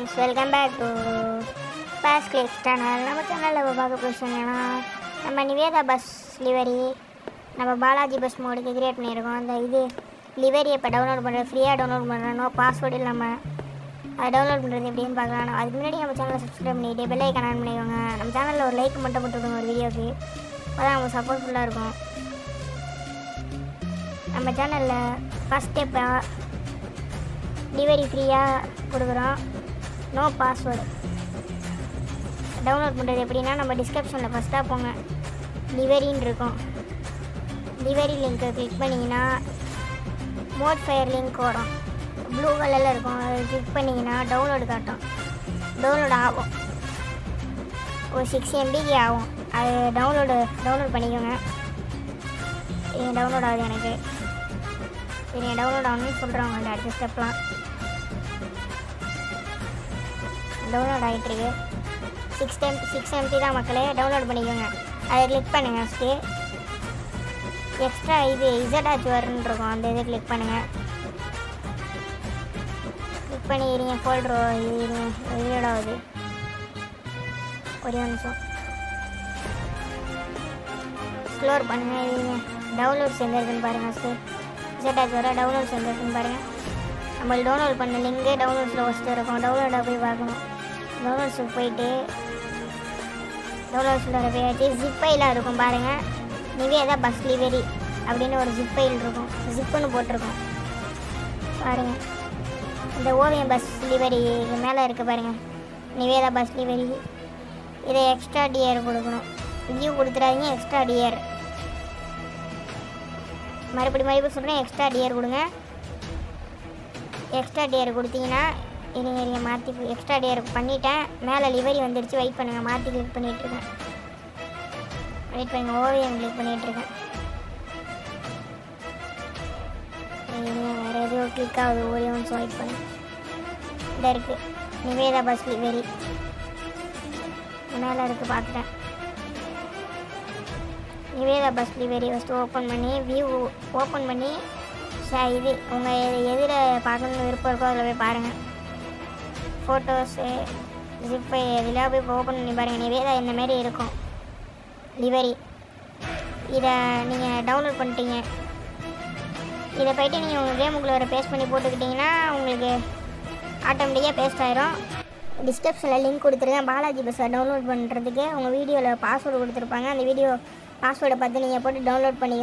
Friends, welcome back to boss clicks channel. நம்ம சேனலில் பார்க்க போச்சுன்னா நம்ம நிவேதா பஸ் லிவரி நம்ம பாலாஜி பஸ் மோடுக்கு கிரியேட் பண்ணியிருக்கோம். அந்த இது லிவரி இப்போ டவுன்லோட் பண்ணுறது ஃப்ரீயாக டவுன்லோட் பண்ணுறோம். நோ பாஸ்வேர்டு இல்லாமல் அதை டவுன்லோட் பண்ணுறது எப்படின்னு பார்க்கலாம். அதுக்கு முன்னாடி நம்ம சேனலை சப்ஸ்கிரைப் பண்ணிவிட்டு பெல் ஐக்கான் ஆன் பண்ணிக்கோங்க. நம்ம சேனலில் ஒரு லைக் மட்டும் போட்டுருக்கோங்க ஒரு வீடியோக்கு, அப்போ தான் நம்ம சப்போர்ட்ஃபுல்லாக இருக்கும். நம்ம சேனலில் ஃபஸ்ட் ஸ்டெப்பாக லிவரி ஃப்ரீயாக கொடுக்குறோம். நோ பாஸ்வேர்டு டவுன்லோட் பண்ணுறது எப்படின்னா, நம்ம டிஸ்கிரிப்ஷனில் ஃபஸ்ட்டாக போங்க, லிவரின்னு இருக்கும். லிவரி லிங்க்கை கிளிக் பண்ணிங்கன்னா மோட் ஃபயர் லிங்க் வரும், ப்ளூ கலரில் இருக்கும். அதை கிளிக் பண்ணிங்கன்னா டவுன்லோடு காட்டும். டவுன்லோட் ஆகும், ஒரு 6 MB ஆகும். அது டவுன்லோட் பண்ணிக்கோங்க. இது டவுன்லோட் ஆகுது எனக்கு. சரி, டவுன்லோட் ஆகணும்னு சொல்கிறவங்க அந்த அடுத்த ஸ்டெப்லாம் டவுன்லோட் ஆகிட்டுருக்கு. 6 MB தான் மக்களே. டவுன்லோட் பண்ணிக்கோங்க. அதை கிளிக் பண்ணுங்கள். ஃபஸ்ட்டு எக்ஸ்ட்ரா இது இசடாச் வருன்னு இருக்கும், அந்த இதை கிளிக் பண்ணுங்கள். கிளிக் பண்ணி இருங்க. ஃபோல்ட்ரு ரீலோட் ஆகுது, ஒரே நிமிஷம் ஸ்க்ரோல் பண்ணுங்கள். இருங்க, டவுன்லோட்ஸ் எங்கே இருக்குன்னு பாருங்கள். ஃபஸ்ட்டு இசடாச் வர டவுன்லோட்ஸ் எங்கே இருக்குன்னு பாருங்கள். நம்மளுக்கு டவுன்லோட் பண்ண லிங்கு டவுன்லோட்ஸில் ஃபஸ்ட்டு இருக்கும். டவுன்லோடாக போய் பார்க்கணும். டவுன்லோட்ஸுக்கு போயிட்டு டவுன்லோட்ஸில் போயாச்சு ஜிப் ஃபைலாக இருக்கும் பாருங்கள். நிவேதா பஸ் லிவரி அப்படின்னு ஒரு ஜிப் ஃபைல் இருக்கும். ஜிப்புன்னு போட்டிருக்கோம் பாருங்கள். இந்த ஓவியம் பஸ் லிவரி மேலே இருக்குது பாருங்கள், நிவேதா பஸ் லிவரி. இதை எக்ஸ்ட்ரா டிஆர் கொடுக்கணும். வியூ கொடுத்துடாதீங்க, எக்ஸ்ட்ரா டிஆர். மறுபடியும் சொல்கிறேன், எக்ஸ்ட்ரா டிஆர் கொடுங்க. எக்ஸ்ட்ரா டிஆர் கொடுத்தீங்கன்னா இருங்க மாற்றி எக்ஸ்ட்ரா டிஆர் பண்ணிட்டேன். மேலே லிவரி வந்துடுச்சு. வெயிட் பண்ணுங்கள், மாற்றி கிளிக் பண்ணிகிட்ருக்கேன். வெயிட் பண்ணுங்கள், ஓவியம் கிளிக் பண்ணிகிட்ருக்கேன். வேறு எதுவும் கிளிக் ஆகுது, ஒரே ஒன்று வெயிட் பண்ணு. இதாக இருக்குது நிவேதா பஸ் லிவரி மேலே இருக்குது, பார்த்துட்டேன். Nivetha bus livery first open பண்ணி வியூ ஓப்பன் பண்ணி இது உங்கள் எதில் பார்க்கணுன்னு விருப்பம் இருக்கோ அதில் போய் பாருங்கள். ஃபோட்டோஸு ஜிப்பை எதில் போய் ஓப்பன் பண்ணி பாருங்கள். நிவேதா இந்தமாரி இருக்கும் லிவரி. இதை நீங்கள் டவுன்லோட் பண்ணிட்டீங்க. இதை போய்ட்டு நீங்கள் உங்கள் கேமுக்குள்ளே வர பேஸ்ட் பண்ணி போட்டுக்கிட்டிங்கன்னா உங்களுக்கு ஆட்டோமேட்டிக்காக பேஸ்ட் ஆகிரும். டிஸ்கிரிப்ஷனில் லிங்க் கொடுத்துருக்கேன். பாலாஜி பஸ்ஸை டவுன்லோட் பண்ணுறதுக்கு உங்கள் வீடியோவில் பாஸ்வேர்டு கொடுத்துருப்பாங்க. அந்த வீடியோ பாஸ்வேர்டை பார்த்து நீங்கள் போட்டு டவுன்லோட் பண்ணிக்கோங்க.